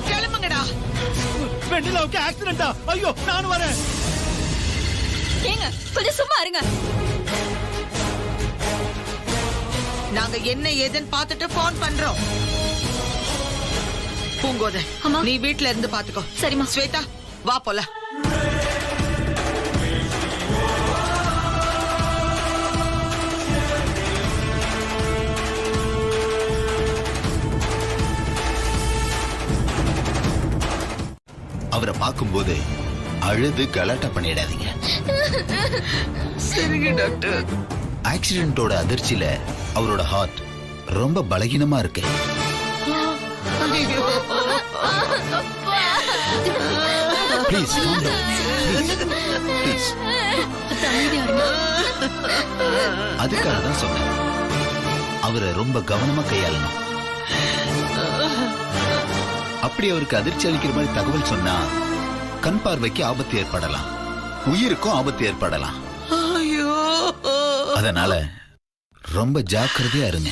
கிளம்புங்கடா. வெண்ணிலாவுக்கு ஆக்சிடென்டா? ஐயோ நானும் வரேன். ஏங்க கொஞ்சம் சும்மா இருங்க. நாங்க என்ன ஏதுன்னு பார்த்துட்டு போன் பண்றோம். பூங்கோத அம்மா. நீ வீட்ல இருந்து பாத்துக்கோ. சரிம்மா. ஸ்வேதா வா போலாம். அவரை பார்க்கும்போது அழுது கலாட்டா பண்ணிடாதீங்க. சரிங்க டாக்டர். ஆக்சிடென்ட்டோட அதிர்ச்சியில அவரோட ஹார்ட் ரொம்ப பலகீனமா இருக்கு. Please please. அதுக்காக தான் சொன்னேன், அவரை ரொம்ப கவனமா கையாளணும். அப்படி அவருக்கு அதிர்ச்சி அளிக்கிற மாதிரி தகவல் சொன்னா கண் பார்வைக்கு ஆபத்து ஏற்படலாம், உயிருக்கும் ஆபத்து ஏற்படலாம். அதனால ரொம்ப ஜாக்கிரதையா இருங்க.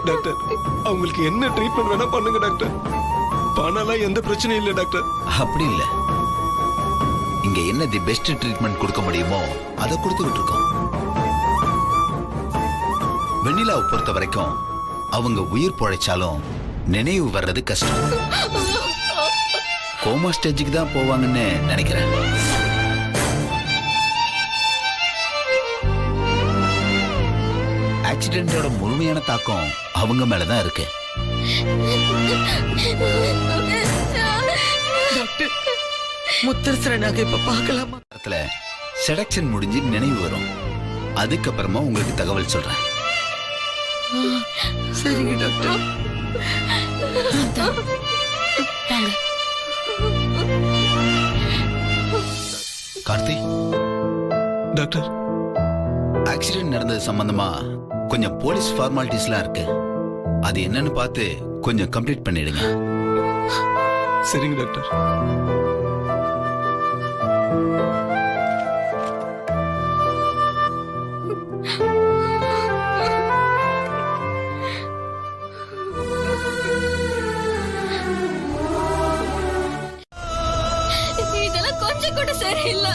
டாக்டர் அவங்களுக்கு என்ன ட்ரீட்மெண்ட் வேணா பண்ணுங்க டாக்டர். பணம்லாம் எந்த பிரச்சனையும் இல்லை டாக்டர். அப்படி இல்ல, இங்க என்ன தி பெஸ்ட் ட்ரீட்மெண்ட் கொடுக்க முடியுமோ அதை கொடுத்துக்கிட்டு இருக்கோம். வெண்ணிலாவை பொறுத்த வரைக்கும் அவங்க உயிர் பொழைச்சாலும் நினைவு வர்றது கஷ்டம். கோமா ஸ்டேஜுக்கு தான் போவாங்கன்னு நினைக்கிறேன். ஆக்சிடென்டோட முழுமையான தாக்கம் அவங்க மேலதான் இருக்கு. டாக்டர், முத்தரசனை நாங்க இப்ப பார்க்கலாமா? செடக்ஷன் முடிஞ்சு நினைவு வரும். அதுக்கப்புறமா உங்களுக்கு தகவல் சொல்றேன். சரிங்க டாக்டர். கார்த்தி, டாக்டர், ஆக்சிடென்ட் நடந்தது சம்பந்தமா கொஞ்சம் போலீஸ் ஃபார்மாலிட்டிஸ்லாம் இருக்கு. அது என்னன்னு பார்த்து கொஞ்சம் கம்ப்ளீட் பண்ணிடுங்க. சரிங்க டாக்டர். இதெல்லாம் கொஞ்சம் கூட சரியில்லை.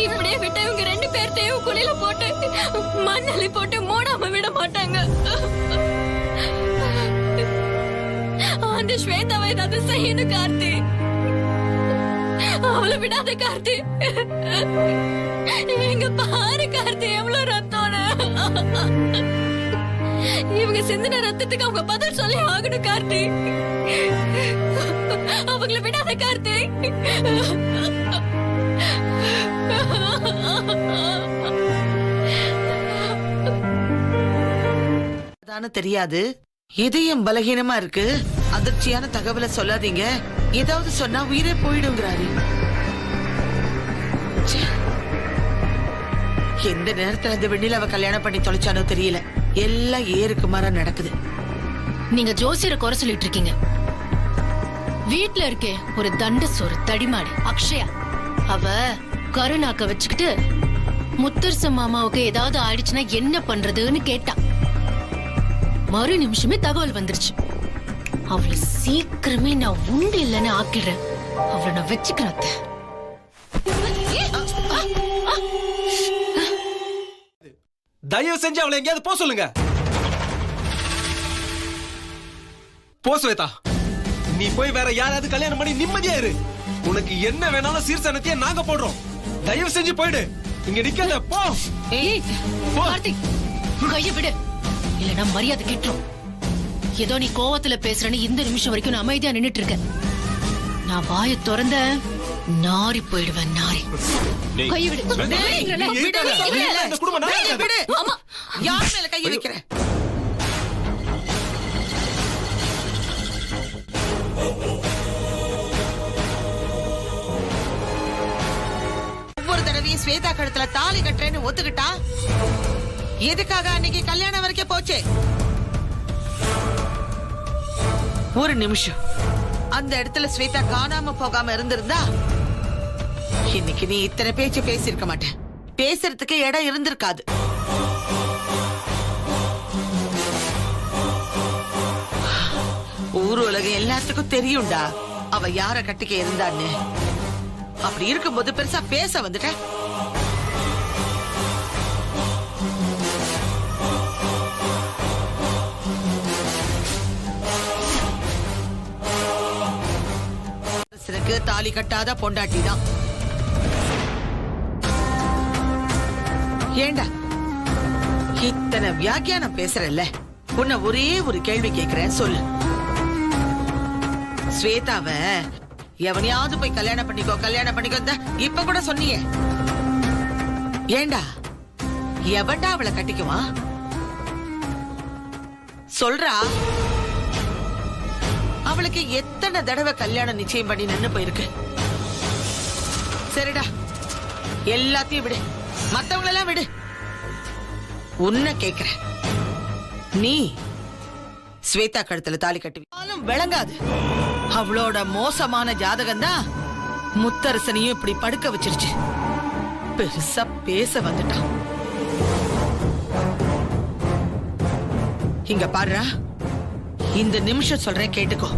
இப்படியே விட்ட இவங்க 2 பேர்த்தையும் குழியில போட்டு மண்ணலி போட்டு மூடாம விட மாட்டாங்க. அந்த ஸ்வேதாவை ஏதாவது செய்யணும் கார்த்தி. அவளை விடாத கார்த்தி. இவங்க பாரு கார்த்தி, எவ்வளவு ரத்தம்னு. இவங்க சிந்தின ரத்தத்துக்கு அவங்க பதில் சொல்லி ஆகணும் கார்த்தி. அவங்கள விடாத கார்த்தி. தானே தெரியாது. இதயம் பலகீனமா இருக்கு. அதிர்ச்சியான தகவலை சொல்லாதீங்க. ஏதாவது சொன்னா உயிரே போயிடுங்கிறாரு. ச்சே. எந்த நேரத்துல அந்த வெண்ணிலாவை கல்யாணம் பண்ணி தொலைச்சானோ தெரியல. எல்லாம் ஏருக்கு மாறா நடக்குது. நீங்க ஜோசியரை குறை சொல்லிட்டு இருக்கீங்க. வீட்ல இருக்கே ஒரு தண்ட சோறு தடிமாடு அக்ஷயா, அவ கருணாக்க வச்சுக்கிட்டு முத்தரச மாமாவுக்கு ஏதாவது ஆயிடுச்சுன்னா என்ன பண்றதுன்னு கேட்டா. மறு நிமிஷமே தகவல் வந்துருச்சு. அவளை சீக்கிரமே நான் உண்டு இல்லைன்னு ஆக்கிடுறேன். அவளை நான் வச்சுக்கிறேன். தயவு செஞ்சு அவளை எங்கேயாவது போக சொல்லுங்க. போ ஸ்வேதா, நீ போய் வேற யாராவது கல்யாணம் பண்ணி நிம்மதியா இரு. உனக்கு என்ன வேணாலும் சீர்சனத்தையே நாங்க போடுறோம். தயவு செஞ்சு போயிடு. இங்க நிக்காத, போ. ஏய் கார்த்திக், கைய விடு, இல்லனா மரியாதை கிட்டுரும். ஏதோ நீ கோவத்துல பேசுறேன்னு இந்த நிமிஷம் வரைக்கும் நான் அமைதியா நின்னுட்டு இருக்கேன். நான் வாயை திறந்த நாரி போயிடுவேன். நாரி. கைய விடு. ஆமா, யார் மேல கைய வைக்கிறேன்? ஒவ்வொரு தடவையும் ஸ்வேதா கழுத்துல தாலி கட்டுறேன்னு ஒத்துக்கிட்டா எதுக்காக அன்னைக்கு கல்யாணம் வரைக்கும் போச்சு? ஒரு நிமிஷம் அந்த இடத்துல ஸ்வேதா காணாம போகாம இருந்திருந்தா இன்னைக்கு நீ இத்தனை பேச்சு பேசியிருக்க மாட்டேன். பேசுறதுக்கு இடம் இருந்திருக்காது. ஊர் உலகம் எல்லாத்துக்கும் தெரியும்டா அவ யார கட்டிக்க இருந்தான்னு. அப்படி இருக்கும்போது பெருசா பேச வந்துட்ட. தாலி கட்டாத பொண்டாட்டி தான். ஏண்டா இத்தனை வியாக்கியானம் பேசுறல்ல, உன்னை ஒரே ஒரு கேள்வி கேக்குறேன், சொல்லு. ஸ்வேதாவ எவனையாவது போய் கல்யாணம் பண்ணிக்கோ கல்யாணம் பண்ணிக்கோ இப்ப கூட சொன்னியே. ஏண்டா எவன்டா அவளை கட்டிக்குவா? சொல்றா. அவளுக்கு எத்தனை தடவை கல்யாணம் நிச்சயம் பண்ணி நின்னு போயிருக்கு. சரிடா, எல்லாத்தையும் விடு, மத்தவங்களெல்லாம் விடு. உன்னை கேக்குறேன், நீ ஸ்வேதா கழுத்துல தாலி கட்டுவி விளங்காது. அவளோட மோசமான ஜாதகம் தான் முத்தரசனையும் இப்படி படுக்க வச்சிருச்சு. பெருசா பேச வந்துட்டான். இங்க பாருடா, இந்த நிமிஷம் சொல்றேன் கேட்டுக்கோ.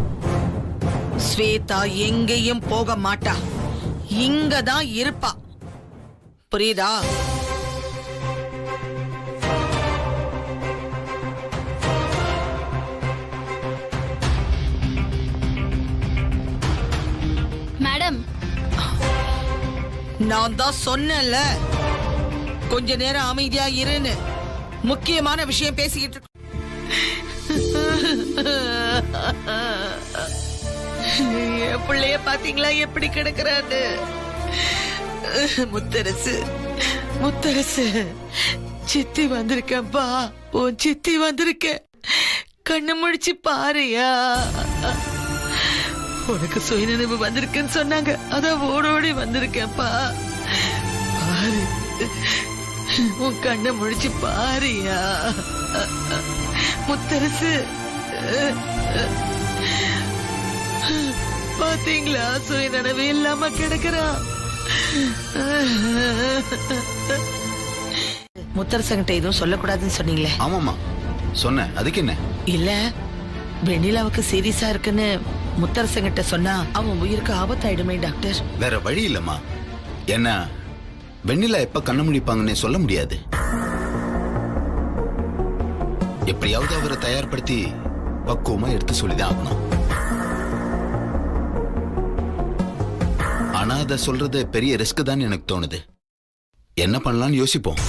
ஸ்வேதா எங்கேயும் போக மாட்டா, இங்கதான் இருப்பா. புரியுதா? மேடம், நான் தான் சொன்னேன்ல கொஞ்ச நேரம் அமைதியா இருன்னு. முக்கியமான விஷயம் பேசிக்கிட்டு இருக்க. என் பிள்ளைய பாத்தீங்களா எப்படி கிடக்குறான்னு? முத்தரசு, முத்தரசு, சித்தி வந்திருக்கேன்பா. உன் சித்தி வந்திருக்கேன், கண்ணு முடிச்சு பாருயா. உனக்கு சுயநினைவு வந்திருக்குன்னு சொன்னாங்க, அதான் ஓடோடி வந்திருக்கேன்ப்பா. பாரு, உன் கண்ணை முடிச்சு பாருயா. முத்தரசு, பாத்தீங்களா சுயநினைவு இல்லாம கிடக்குறான். முத்தரசங்கிட்ட எதுவும் சொல்லக்கூடாதுன்னு சொன்னீங்களே? ஆமாமா சொன்னேன், அதுக்கு என்ன? இல்ல, வெண்ணிலாவுக்கு சீரியஸா இருக்குன்னு முத்தரசங்கிட்ட சொன்னா அவன் உயிருக்கு ஆபத்தாயிடுமே டாக்டர். வேற வழி இல்லம்மா. என்ன வெண்ணிலா எப்ப கண்ணு முடிப்பாங்கன்னு சொல்ல முடியாது. எப்படியாவது அவரை தயார்படுத்தி பக்குவமா எடுத்து சொல்லிதான் ஆகணும். ஆனா அதை சொல்றது பெரிய ரிஸ்க் தான் எனக்கு தோணுது. என்ன பண்ணலாம்னு யோசிப்போம்.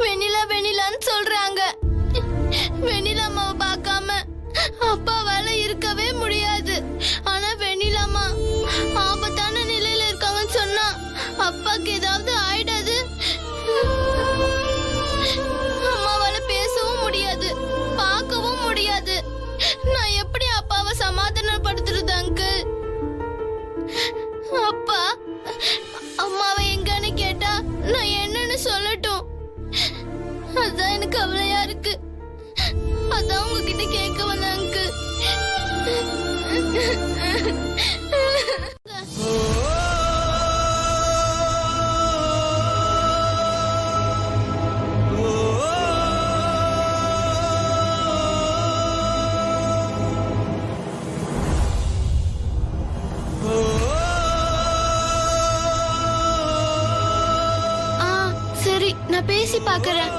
வெண்ணிலா வெண்ணிலான்னு சொல்றாங்க. வெண்ணிலாமாவை பார்க்காம அப்பாவால இருக்கவே முடியாது. ஆனா வெண்ணிலாமா ஆபத்தான நிலையில இருக்காங்கன்னு சொன்னா அப்பாக்கு ஏதாவது ஆயிடாது. அம்மாவால பேசவும் முடியாது, பார்க்கவும் முடியாது. நான் எப்படி அப்பாவை சமாதானப்படுத்துறது அங்கிள்? அப்பா அம்மாவை எங்கன்னு கேட்டா நான் என்னன்னு சொல்லட்டும்? அதான் எனக்கு கவலையா இருக்கு. அதான் உங்ககிட்ட கேட்க வந்த அங்கிள். சரி, நான் பேசி பாக்குறேன்.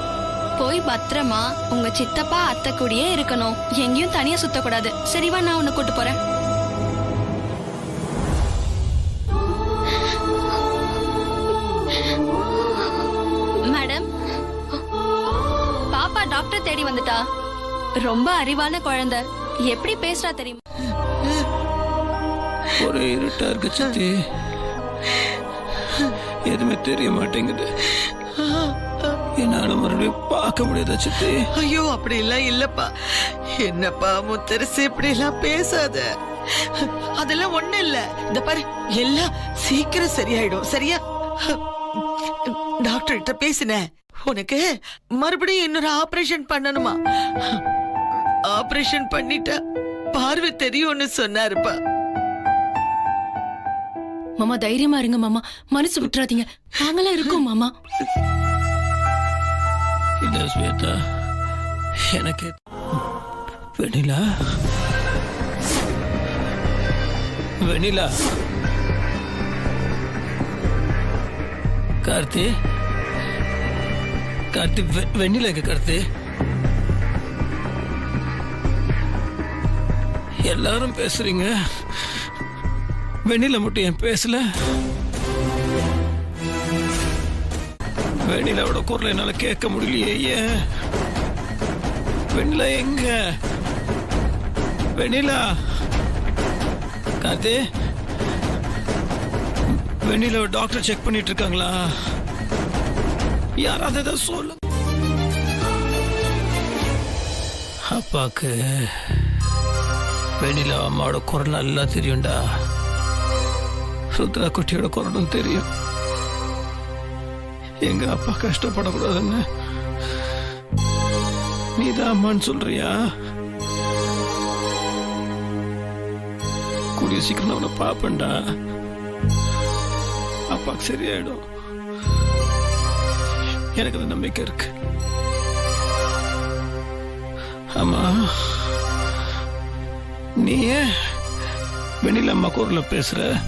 போய் பத்திரமா உங்க சித்தப்பா அத்தை கூடயே இருக்கணும். எங்கேயும் தனியா சுத்தக்கூடாது. சரிவா, நான் உன்னை கூட்டு போறேன். மேடம், பாப்பா டாக்டர் தேடி வந்துட்டா. ரொம்ப அறிவான குழந்தை. எப்படி பேசுறா தெரியுமா? ஒரே இருட்டா இருக்கு சித்தி, எதுவுமே தெரிய மாட்டேங்குது. என்னால மறுபடியும் பார்க்க முடியாதா சித்தி? ஐயோ, அப்படி எல்லாம் இல்லப்பா. என்னப்பா முத்தரசு, இப்படி எல்லாம் பேசாத. அதெல்லாம் ஒண்ணு இல்ல. இந்த பாரு, எல்லாம் சீக்கிரம் சரியாயிடும். சரியா? டாக்டர் கிட்ட பேசினேன். உனக்கு மறுபடியும் இன்னொரு ஆபரேஷன் பண்ணணுமா? ஆபரேஷன் பண்ணிட்டா பார்வை தெரியும்னு சொன்னாருப்பா. மாமா தைரியமா இருங்க மாமா, மனசு விட்டுறாதீங்க, நாங்களாம் இருக்கோம் மாமா. இல்ல ஸ்வேதா, எனக்கு வெண்ணிலா, வெண்ணிலா, கார்த்தி, கார்த்தி, வெண்ணிலா எங்க கார்த்தி? எல்லாரும் பேசுறீங்க, வெண்ணிலா மட்டும் ஏன் பேசல? வெண்ணிலாவோட குரலை என்னால கேட்க முடியலையே. ஏன்? வெண்ணிலா எங்க? வெண்ணிலா, கார்த்தி, வெண்ணிலா டாக்டர் செக் பண்ணிட்டு இருக்காங்களா? யாராவது ஏதாவது சொல்ல. அப்பாக்கு வெண்ணிலா அம்மாவோட குரல் நல்லா தெரியும்டா. ருத்ரா குட்டியோட குரலும் தெரியும். எங்க அப்பா கஷ்டப்படக்கூடாதுன்னு நீதான் அம்மான்னு சொல்றியா? கூடிய சீக்கிரம் அவனை பாப்பேன்டா. அப்பாக்கு சரியாயிடும். எனக்கு அந்த நம்பிக்கை இருக்கு. ஆமா, நீ வெண்ணில அம்மா குரல்ல பேசுற?